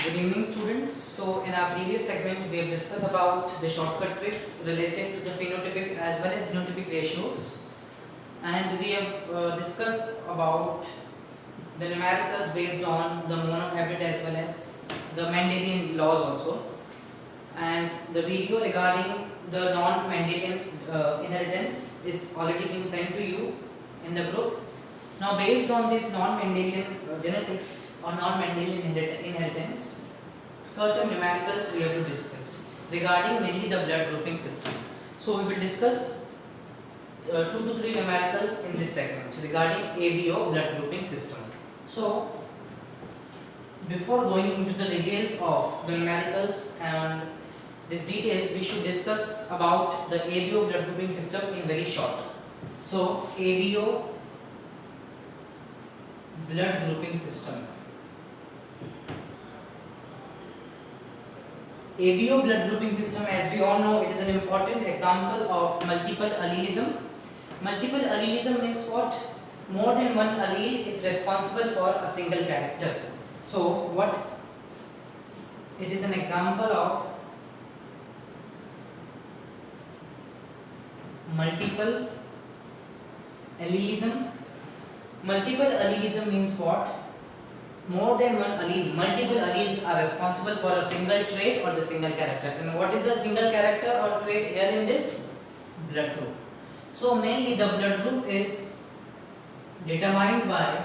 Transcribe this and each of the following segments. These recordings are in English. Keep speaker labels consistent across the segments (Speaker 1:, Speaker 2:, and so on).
Speaker 1: Good evening, students. So in our previous segment we have discussed about the shortcut tricks related to the phenotypic as well as genotypic ratios, and we have discussed about the numericals based on the monohybrid as well as the Mendelian laws also, and the video regarding the non-Mendelian inheritance is already being sent to you in the group. Now based on this non-Mendelian genetics or non-Mendelian inheritance, certain numericals we have to discuss regarding mainly the blood grouping system. So we will discuss 2 to 3 numericals in this segment regarding ABO blood grouping system. So before going into the details of the numericals and these details, we should discuss about the ABO blood grouping system in very short. So ABO blood grouping system. ABO blood grouping system, as we all know, it is an important example of multiple allelism. Multiple allelism means what? More than one allele is responsible for a single character. So what? It is an example of multiple allelism. Multiple allelism means what? More than one allele, multiple alleles are responsible for a single trait or the single character. And what is the single character or trait here in this? Blood group. So mainly the blood group is determined by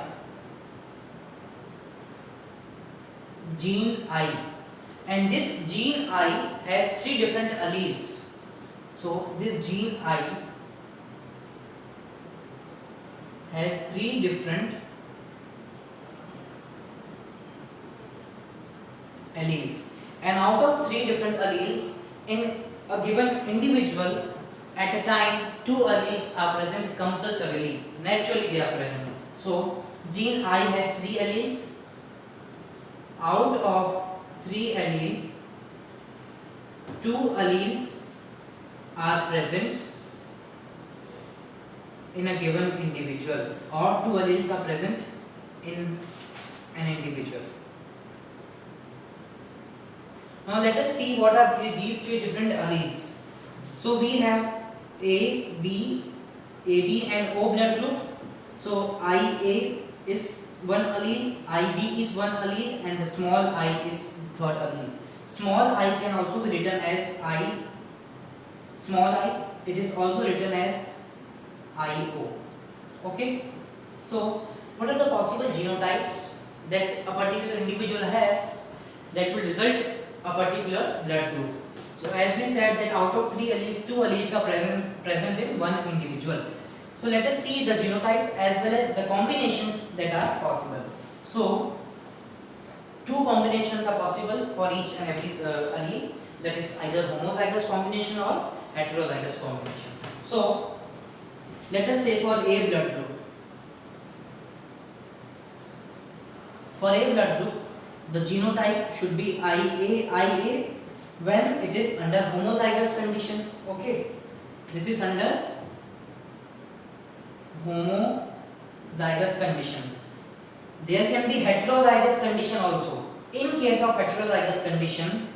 Speaker 1: gene I, and this gene I has 3 different alleles. So this gene I has 3 different alleles, and out of 3 different alleles in a given individual at a time 2 alleles are present compulsorily, naturally they are present. So gene I has 3 alleles. Out of 3 alleles, 2 alleles are present in a given individual, or 2 alleles are present in an individual. Now let us see what are these 3 different alleles. So we have A, B, AB and O blood group. So IA is one allele, IB is one allele, and the small I is third allele. Small I can also be written as I. Small I, it is also written as IO. Okay. So what are the possible genotypes that a particular individual has that will result a particular blood group? So as we said that out of 3 alleles, 2 alleles are present in one individual. So let us see the genotypes as well as the combinations that are possible. So 2 combinations are possible for each and every allele, that is either homozygous combination or heterozygous combination. So let us say for A blood group. For A blood group, the genotype should be IA when it is under homozygous condition. Okay, this is under homozygous condition. There can be heterozygous condition also. In case of heterozygous condition,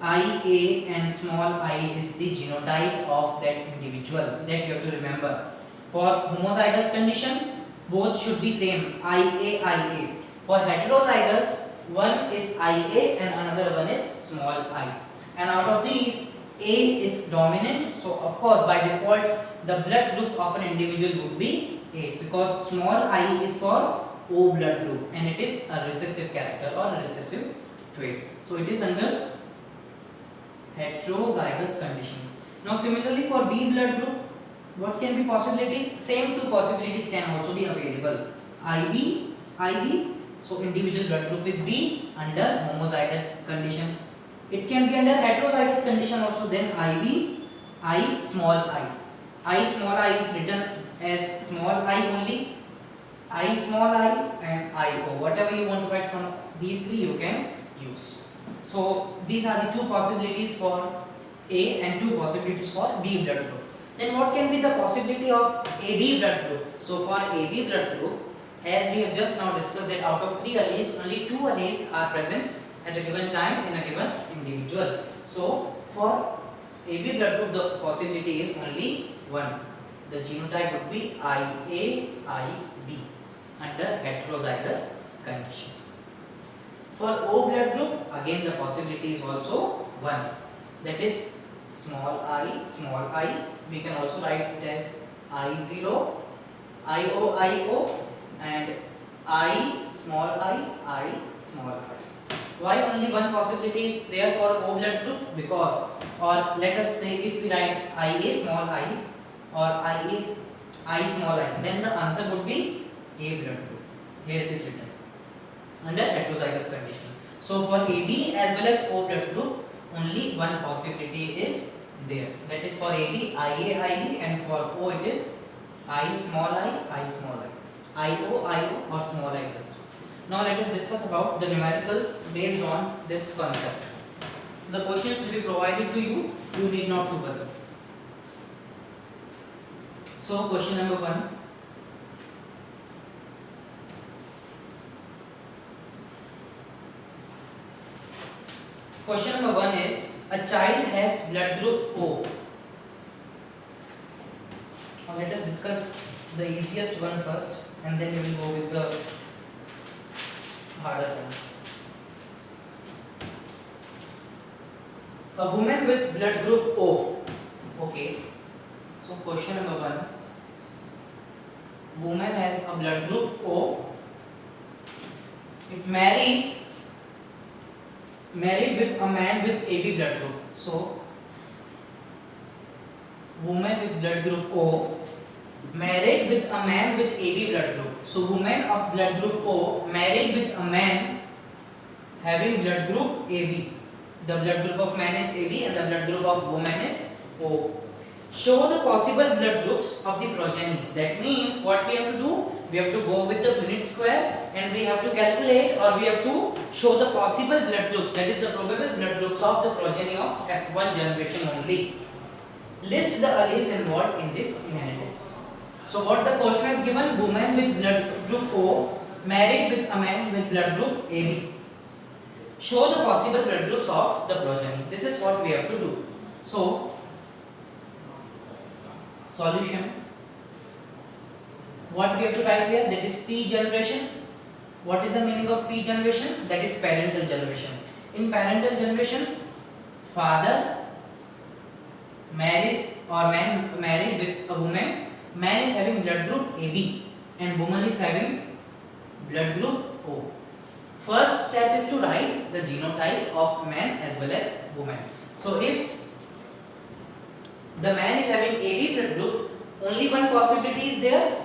Speaker 1: IA and small I is the genotype of that individual, that you have to remember. For homozygous condition, both should be same, IA. For heterozygous, one is IA and another one is small I. And out of these, A is dominant. So of course by default the blood group of an individual would be A, because small I is for O blood group and it is a recessive character or a recessive trait. So it is under heterozygous condition. Now similarly for B blood group, what can be possibilities? Same 2 possibilities can also be available. IB. So individual blood group is B under homozygous condition. It can be under heterozygous condition also. Then IB, I small I. I small I is written as small I only. I small I and IO. Whatever you want to write from these 3 you can use. So these are the 2 possibilities for A and 2 possibilities for B blood group. Then what can be the possibility of AB blood group? So for AB blood group, as we have just now discussed that out of 3 alleles, only 2 alleles are present at a given time in a given individual. So for AB blood group the possibility is only one. The genotype would be IAIB under heterozygous condition. For O blood group again the possibility is also one, that is small I. We can also write it as I0, IO, and I small I small I. Why only one possibility is there for O blood group? Because, or let us say if we write IA small I or I small I, then the answer would be A blood group. Here it is written under heterozygous condition. So for AB as well as O blood group, only one possibility is there. That is for AB, IAIB, and for O it is I small I small I, IO or small I just. Now let us discuss about the numericals based on this concept. The questions will be provided to you. You need not to worry. So question number 1. Question number 1 is, a child has blood group O. Now let us discuss the easiest one first and then we will go with the harder ones. A woman with blood group O. Okay. So question number 1. Woman has a blood group O. It married with a man with AB blood group. So woman with blood group O married with a man with AB blood group. So woman of blood group O married with a man having blood group AB. The blood group of man is AB and the blood group of woman is O. Show the possible blood groups of the progeny. That means what we have to do? We have to go with the Punnett square and we have to calculate, or we have to show the possible blood groups, that is the probable blood groups of the progeny of F1 generation only. List the alleles involved in this inheritance. So what the question is given? Woman with blood group O married with a man with blood group AB. Show the possible blood groups of the progeny. This is what we have to do. So solution. What we have to write here? That is P generation. What is the meaning of P generation? That is parental generation. In parental generation, father marries or man married with a woman. Man is having blood group AB and woman is having blood group O. First step is to write the genotype of man as well as woman. So if the man is having AB blood group, only one possibility is there,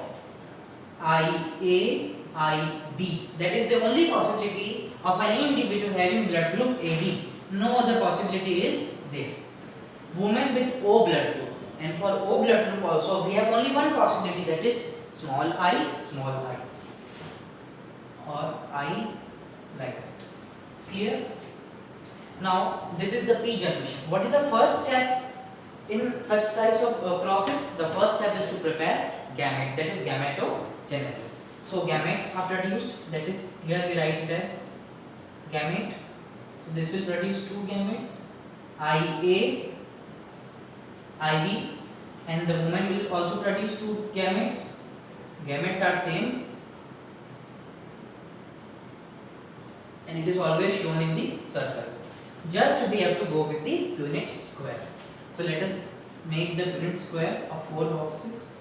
Speaker 1: IAIB. That is the only possibility of any individual having blood group AB. No other possibility is there. Woman with O blood group, and for O blood group also we have only one possibility, that is small I or I like that. Clear? Now this is the P generation. What is the first step in such types of process? The first step is to prepare gamete, that is gametogenesis. So gametes are produced, that is here we write it as gamete. So this will produce two gametes, IA, IB, and the woman will also produce two gametes. Gametes are same and it is always shown in the circle. Just we have to go with the Punnett square. So let us make the Punnett square of 4 boxes.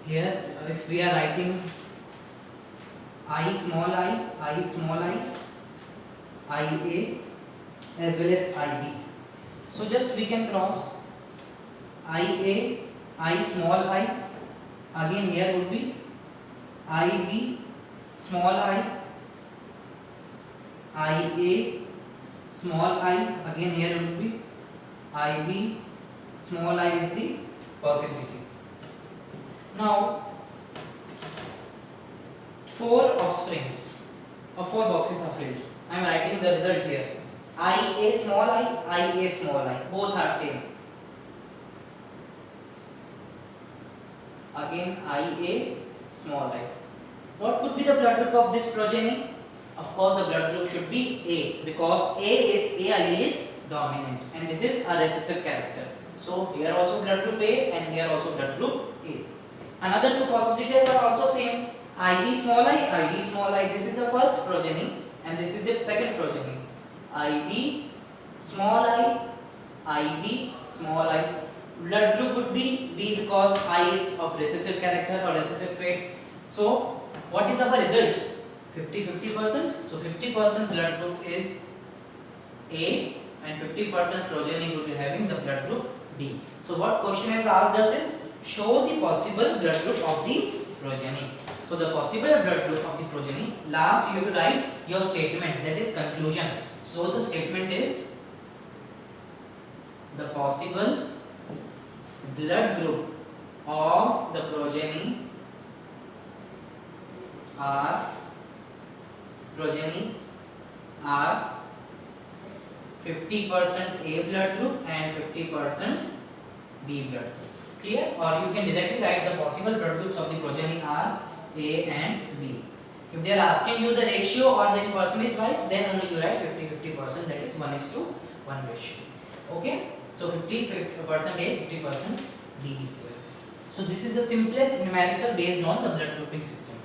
Speaker 1: Here if we are writing I small I, IA as well as IB. So just we can cross IA, I small I, again here would be IB small I, IA small I, again here would be IB small I is the possibility. Now 4 offsprings or 4 boxes are filled. I am writing the result here. IA small I, both are same. Again IA small I. What could be the blood group of this progeny? Of course, the blood group should be A, because A allele is dominant and this is a recessive character. So here also blood group A and here also blood group A. Another two possibilities are also same. IB small I. This is the first progeny and this is the second progeny. IB small IB small I. Blood group would be B because I is of recessive character or recessive trait. So what is our result? 50-50%. So 50% blood group is A and 50% progeny would be having the blood group B. So what question has asked us is show the possible blood group of the progeny. So the possible blood group of the progeny, last you have to write your statement, that is conclusion. So the statement is the possible blood group of the progeny are 50% A blood group and 50% B blood group. Clear? Or you can directly write the possible blood groups of the progeny are A and B. If they are asking you the ratio or the percentage wise, then only you write 50-50%, that is 1:1 ratio. Okay? So 50% A, 50% B is there. So this is the simplest numerical based on the blood grouping system.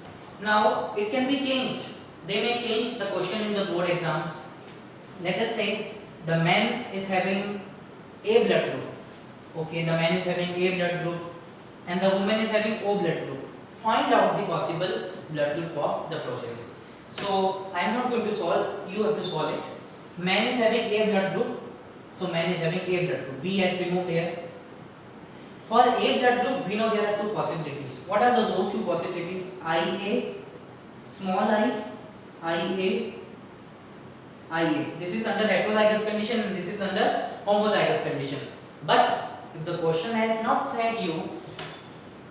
Speaker 1: Now it can be changed. They may change the question in the board exams. Let us say the man is having A blood group. Okay, the man is having A blood group and the woman is having O blood group. Find out the possible blood group of the progenies. So I am not going to solve, you have to solve it. Man is having A blood group, so man is having A blood group. B has removed here. For A blood group, we know there are two possibilities. What are those two possibilities? IA, small IA. This is under heterozygous condition and this is under homozygous condition. But if the question has not said you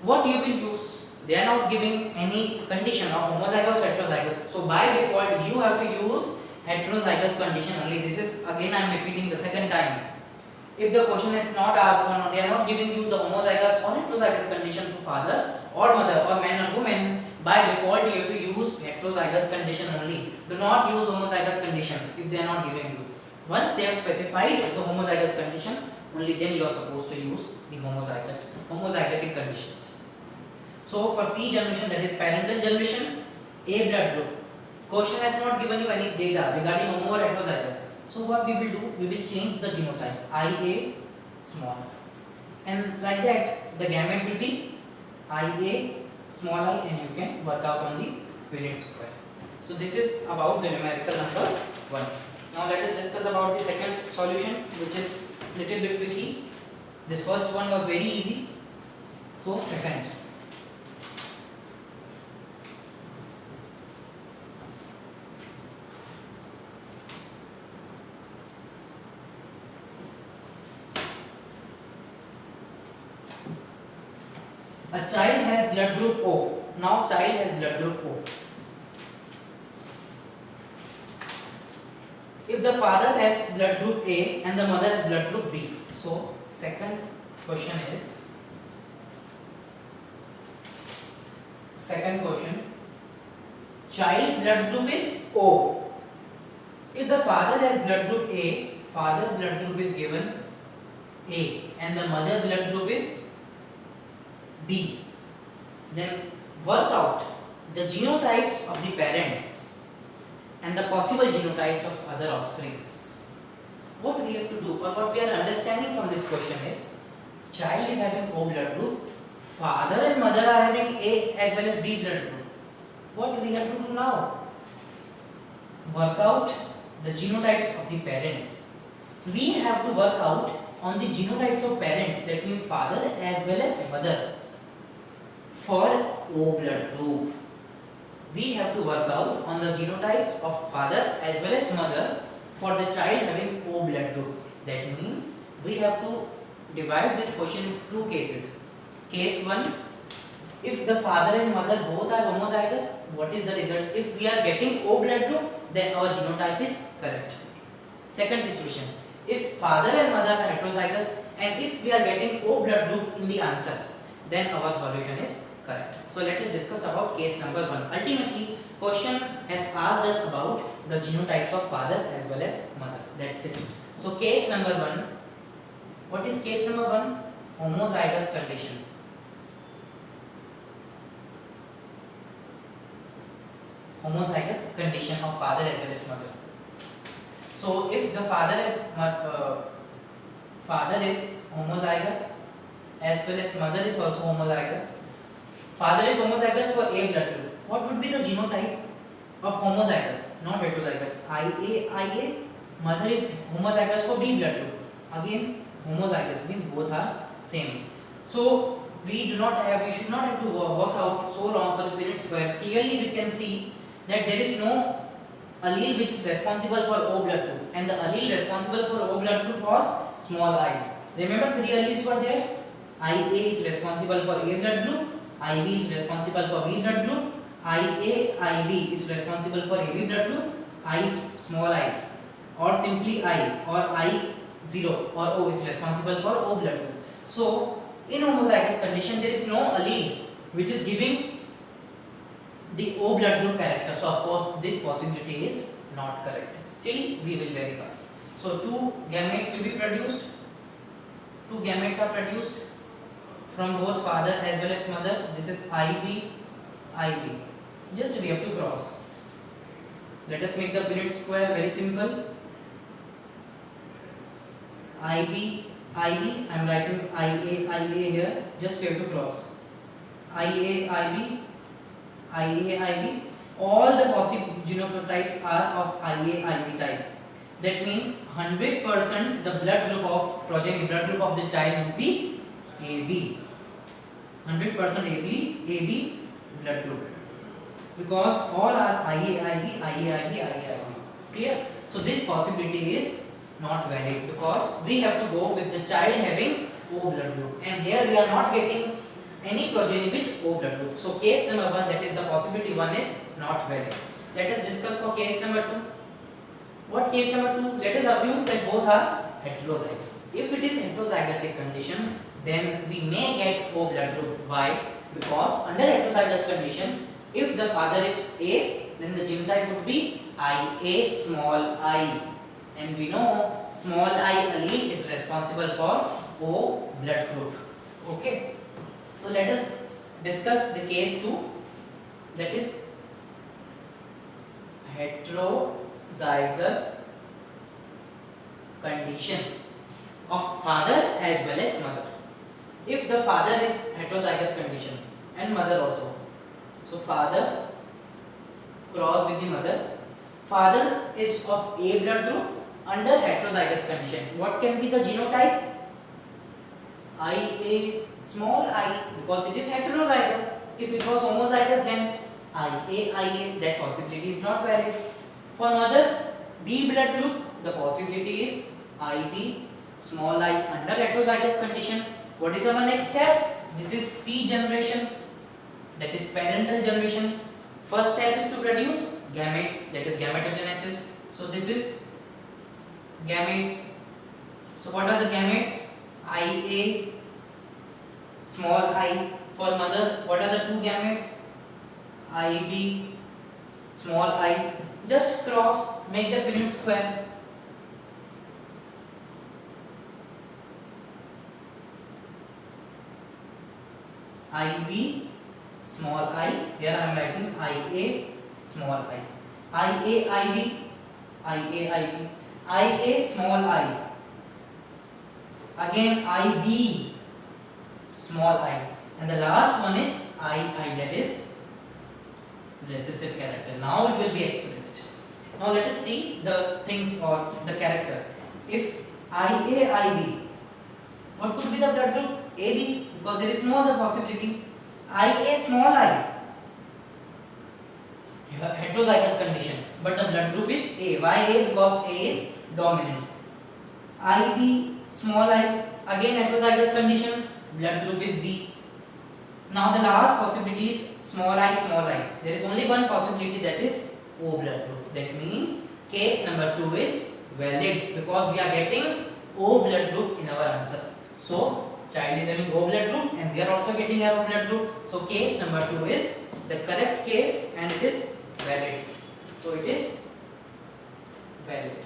Speaker 1: what you will use, they are not giving any condition of homozygous or heterozygous. So by default you have to use heterozygous condition only. This is again I am repeating the second time. If the question is not asked or not, they are not giving you the homozygous or heterozygous condition for father or mother or man or woman, by default you have to use heterozygous condition only. Do not use homozygous condition if they are not giving you. Once they have specified the homozygous condition, only then you are supposed to use the homozygotic conditions. So for P generation, that is parental generation, A blood group. Question has not given you any data regarding homo or heterozygous. So what we will do, we will change the genotype IA small, and like that the gamete will be IA small I, and you can work out on the Punnett square. So this is about the numerical number 1. Now let us discuss about the second solution, which is little bit tricky. This first one was very easy. So second. A child has blood group O. Now child has blood group O. If the father has blood group A and the mother has blood group B. So second question, child blood group is O. If the father has blood group A, father blood group is given A and the mother blood group is B, then work out the genotypes of the parents and the possible genotypes of other offsprings. What we have to do, or what we are understanding from this question is, child is having O blood group, father and mother are having A as well as B blood group. What we have to do now? Work out the genotypes of the parents. We have to work out on the genotypes of parents, that means father as well as mother. For O blood group, we have to work out on the genotypes of father as well as mother for the child having O blood group. That means we have to divide this question into two cases. Case 1, if the father and mother both are homozygous, what is the result? If we are getting O blood group, then our genotype is correct. Second situation, if father and mother are heterozygous and if we are getting O blood group in the answer, then our solution is correct. So let us discuss about case number 1. Ultimately, question has asked us about the genotypes of father as well as mother. That's it. So case number 1. What is case number 1? Homozygous condition. Homozygous condition of father as well as mother. So if the father is homozygous as well as mother is also homozygous. Father is homozygous for A blood group. What would be the genotype of homozygous, not heterozygous? IA. Mother is homozygous for B blood group. Again, homozygous means both are same. So we should not have to work out so long for the Punnett square. Clearly we can see that there is no allele which is responsible for O blood group, and the allele responsible for O blood group was small I. Remember, 3 alleles were there. IA is responsible for A blood group, IB is responsible for B blood group, IB is responsible for AB blood group, I small I, or simply I, or I0 or O is responsible for O blood group. So in homozygous condition there is no allele which is giving the O blood group character. So of course this possibility is not correct. Still we will verify. So 2 gametes will be produced. 2 gametes are produced from both father as well as mother. This is IB. Just we have to cross. Let us make the Punnett square very simple. IB. I am writing IA here. Just we have to cross. IB. All the possible genotypes are of IB type. That means 100% the blood group of progeny, blood group of the child would be AB. 100% AB blood group, because all are IAIB. Clear? So this possibility is not valid because we have to go with the child having O blood group, and here we are not getting any progeny with O blood group. So case number 1, that is the possibility 1, is not valid. Let us discuss for case number 2. What case number 2? Let us assume that both are heterozygous. If it is heterozygotic condition, then we may get O blood group. Why? Because under heterozygous condition, if the father is A, then the genotype would be IA small I, and we know small I allele is responsible for O blood group. Okay. So let us discuss the case 2, that is heterozygous condition of father as well as mother. If the father is heterozygous condition and mother also, so father cross with the mother, father is of A blood group under heterozygous condition. What can be the genotype? IA small I, because it is heterozygous. If it was homozygous, then IA, that possibility is not valid. For mother, B blood group, the possibility is IB small I under heterozygous condition. What is our next step? This is P generation, that is parental generation. First step is to produce gametes, that is gametogenesis. So this is gametes. So what are the gametes? IA small I. For mother, what are the 2 gametes? IB small I. Just cross, make the Punnett square. IB small I, here I am writing IA small I. IA small I. Again IB small I, and the last one is II, that is recessive character. Now it will be expressed. Now let us see the things or the character. If IAIB, what could be the blood group? AB, because there is no other possibility. IA small I, heterozygous condition, but the blood group is A. Why A? Because A is dominant. IB small I, again heterozygous condition, blood group is B. Now the last possibility is small I. There is only one possibility, that is O blood group. That means case number 2 is valid because we are getting O blood group in our answer. So child is having O blood group and we are also getting our O blood group. So case number 2 is the correct case and it is valid. So it is valid.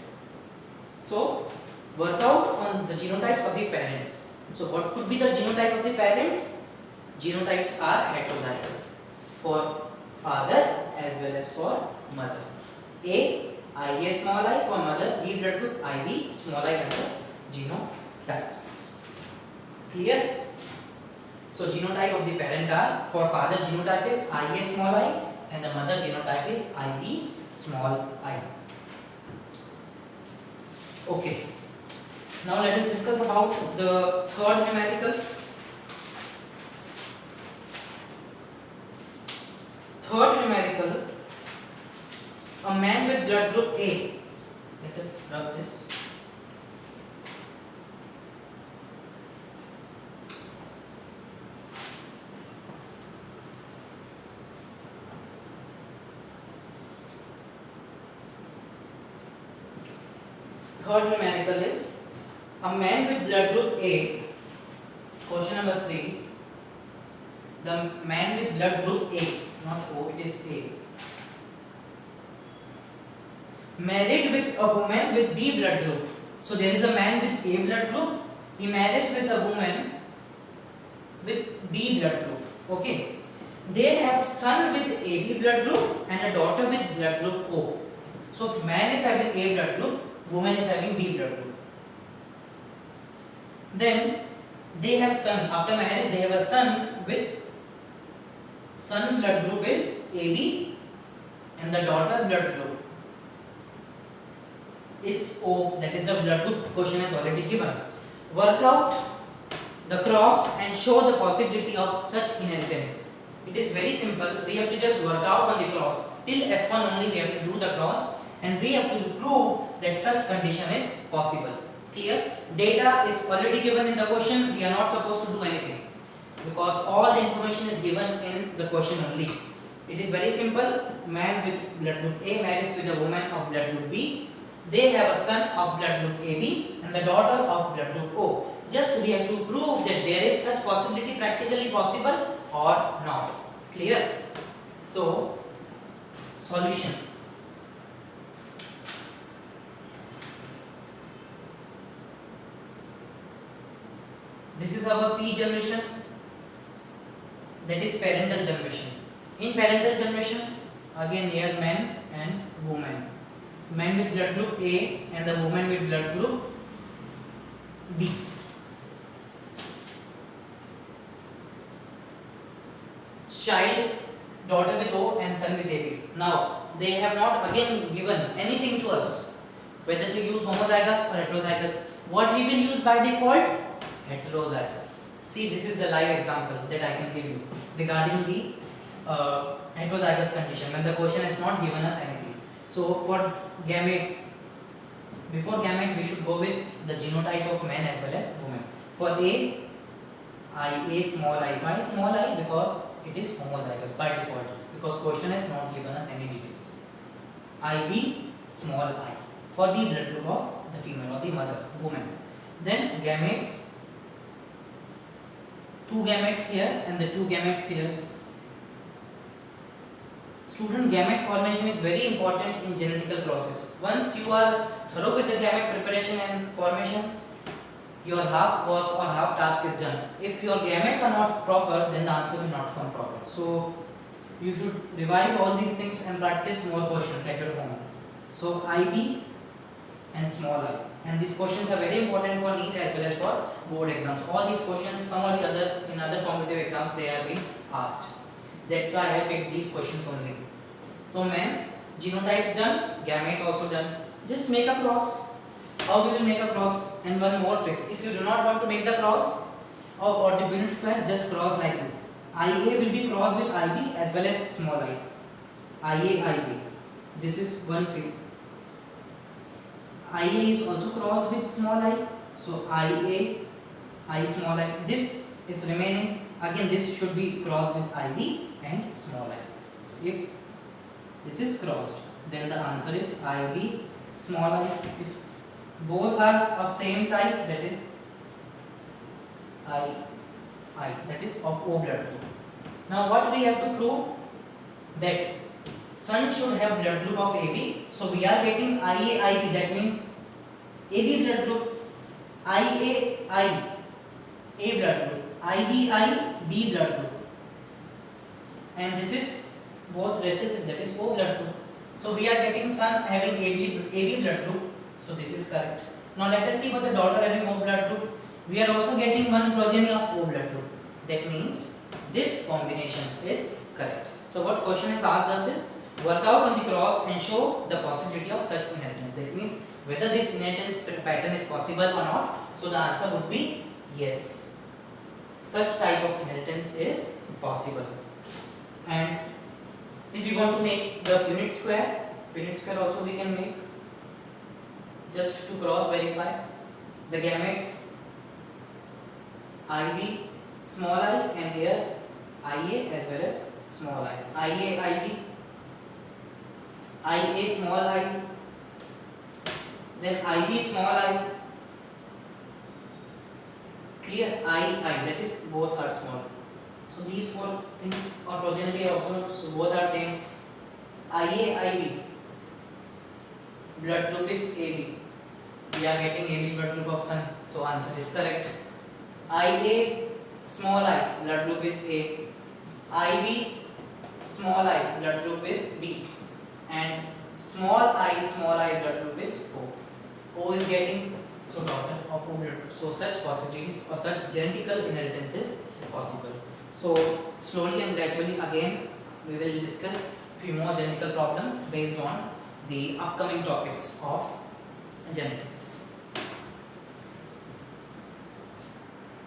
Speaker 1: So work out on the genotypes of the parents. So what could be the genotype of the parents? Genotypes are heterozygous for father as well as for mother. A, IA small I for mother, B blood group, IB small I are the genotypes. Clear? So genotype of the parent are, for father genotype is IA small I and the mother genotype is IB small I. Okay. Now let us discuss about the third numerical. Third numerical, a man with blood group A. Let us rub this. Third numerical is a man with blood group A. Question number 3. The man with blood group A, not O, it is A, married with a woman with B blood group. So there is a man with A blood group, he marries with a woman with B blood group. Okay. They have son with AB blood group and a daughter with blood group O. So if man is having A blood group, woman is having B blood group. Then they have son, after marriage they have a son with son blood group is AB and the daughter blood group is O, that is the blood group question is already given. Work out the cross and show the possibility of such inheritance. It is very simple, we have to just work out on the cross. Till F1 only we have to do the cross and we have to prove that such condition is possible. Clear? Data is already given in the question, we are not supposed to do anything because all the information is given in the question only. It is very simple, man with blood group A marries with a woman of blood group B. They have a son of blood group AB and the daughter of blood group O. Just we have to prove that there is such possibility practically possible or not. Clear? So, solution. This is our P generation, that is parental generation. In parental generation, again here man and woman. Man with blood group A and the woman with blood group B. Child, daughter with O and son with AB. Now, they have not again given anything to us, whether to use homozygous or heterozygous. What we will use by default? Heterozygous. See, this is the live example that I can give you regarding the heterozygous condition when the question has not given us anything. So, for gametes, before gamete we should go with the genotype of man as well as woman. For A, IA small I. Why small I? Because it is homozygous by default, because question has not given us any details. IB small I for B blood group of the female or the mother, woman. Then gametes, two gametes here and the two gametes here. Student, gamete formation is very important in genetical process. Once you are thorough with the gamete preparation and formation, your half work or half task is done. If your gametes are not proper, then the answer will not come proper. So you should revise all these things and practice more questions at your home. So IB and small I, and these questions are very important for NEET as well as for board exams. All these questions, some or the other in other competitive exams they have been asked. That's why I have picked these questions only. So man, genotypes done, gametes also done. Just make a cross. How we will make a cross? And one more trick. If you do not want to make the cross or the Punnett square, just cross like this. IA will be crossed with IB as well as small I. IA, IB. This is one thing. IA is also crossed with small I. So IA, I small I. This is remaining. Again, this should be crossed with IB and small I. So if this is crossed, then the answer is IB small I. If both are of same type, that is I, that is of O blood group. Now what we have to prove? That son should have blood group of AB. So we are getting IAIB, that means AB blood group, IAI, A blood group, IBI, B blood group, and this is both recessive, that is O blood group. So we are getting son having AB blood group, so this is correct. Now let us see for the daughter having O blood group. We are also getting one progeny of O blood group. That means this combination is correct. So what question is asked us is, work out on the cross and show the possibility of such inheritance. That means whether this inheritance pattern is possible or not. So the answer would be yes. Such type of inheritance is possible. And if you want to make the Punnett square also we can make, just to cross verify the gametes IB small I and here IA as well as small I, IA IB, IA small I, then IB small I, clear, II, that is both are small. So these four things are progeny observed, so both are same. IA IB, blood group is AB. We are getting AB blood group of son, so answer is correct. IA small I, blood group is A. IB small I, blood group is B. And small I blood group is O. O is getting, so daughter of O blood group. So such possibilities or such genetical inheritance is possible. So slowly and gradually again we will discuss few more genetical problems based on the upcoming topics of genetics.